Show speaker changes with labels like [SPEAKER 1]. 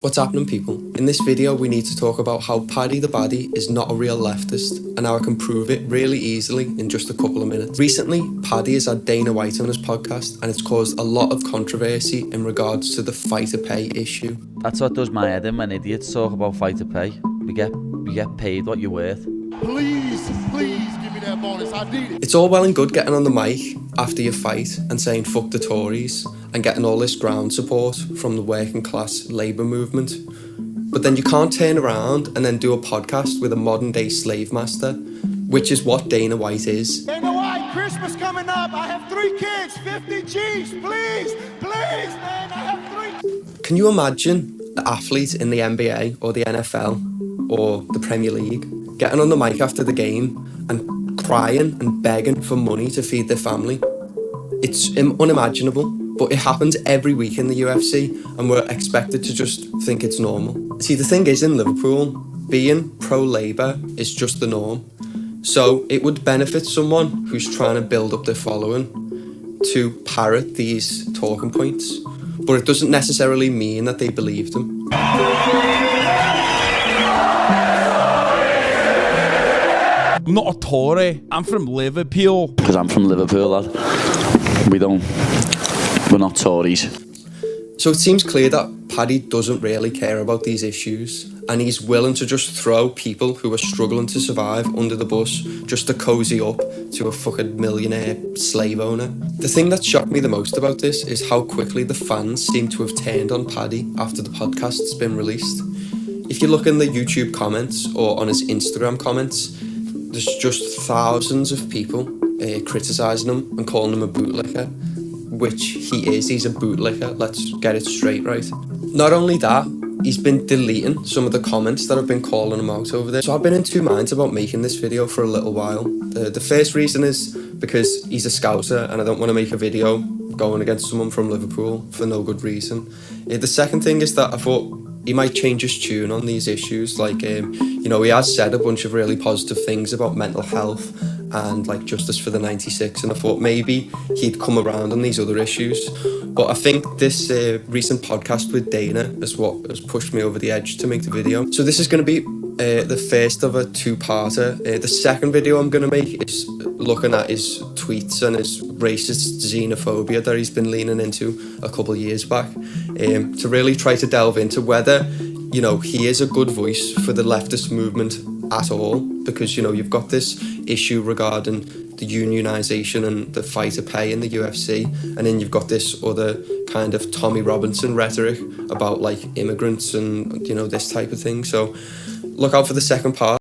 [SPEAKER 1] What's happening, people? In this video we need to talk about how Paddy the Baddy is not a real leftist and how I can prove it really easily in just a couple of minutes. Recently, Paddy has had Dana White on his podcast and it's caused a lot of controversy in regards to the fighter pay issue.
[SPEAKER 2] That's what does my head in when idiots talk about fighter pay. We get paid what you're worth.
[SPEAKER 3] Please give me that bonus. I need it.
[SPEAKER 1] It's all well and good getting on the mic after your fight and saying fuck the Tories and getting all this ground support from the working class labour movement. But then you can't turn around and then do a podcast with a modern day slave master, which is what Dana White is.
[SPEAKER 3] Dana White, Christmas coming up. I have 3 kids, 50 G's. Please, man, I have 3.
[SPEAKER 1] Can you imagine the athlete in the NBA or the NFL or the Premier League getting on the mic after the game and crying and begging for money to feed their family? It's unimaginable, but it happens every week in the UFC and we're expected to just think it's normal. See, the thing is, in Liverpool, being pro-Labour is just the norm. So it would benefit someone who's trying to build up their following to parrot these talking points, but it doesn't necessarily mean that they believe them.
[SPEAKER 4] I'm not a Tory. I'm from Liverpool.
[SPEAKER 5] Because I'm from Liverpool, lad. We're not Tories.
[SPEAKER 1] So it seems clear that Paddy doesn't really care about these issues and he's willing to just throw people who are struggling to survive under the bus just to cozy up to a fucking millionaire slave owner. The thing that shocked me the most about this is how quickly the fans seem to have turned on Paddy after the podcast's been released. If you look in the YouTube comments or on his Instagram comments, there's just thousands of people criticising him and calling him a bootlicker, which he is. He's a bootlicker, let's get it straight, right? Not only that, he's been deleting some of the comments that have been calling him out over there. So I've been in two minds about making this video for a little while. The first reason is because he's a Scouser and I don't want to make a video going against someone from Liverpool for no good reason. The second thing is that I thought he might change his tune on these issues. Like, he has said a bunch of really positive things about mental health and like justice for the 96, and I thought maybe he'd come around on these other issues. But I think this recent podcast with Dana is what has pushed me over the edge to make the video. So this is going to be the first of a two-parter. The second video I'm going to make is looking at his tweets and his racist xenophobia that he's been leaning into a couple of years back, to really try to delve into whether, he is a good voice for the leftist movement at all, because, you've got this issue regarding the unionisation and the fighter pay in the UFC, and then you've got this other kind of Tommy Robinson rhetoric about like immigrants and, this type of thing. So look out for the second part.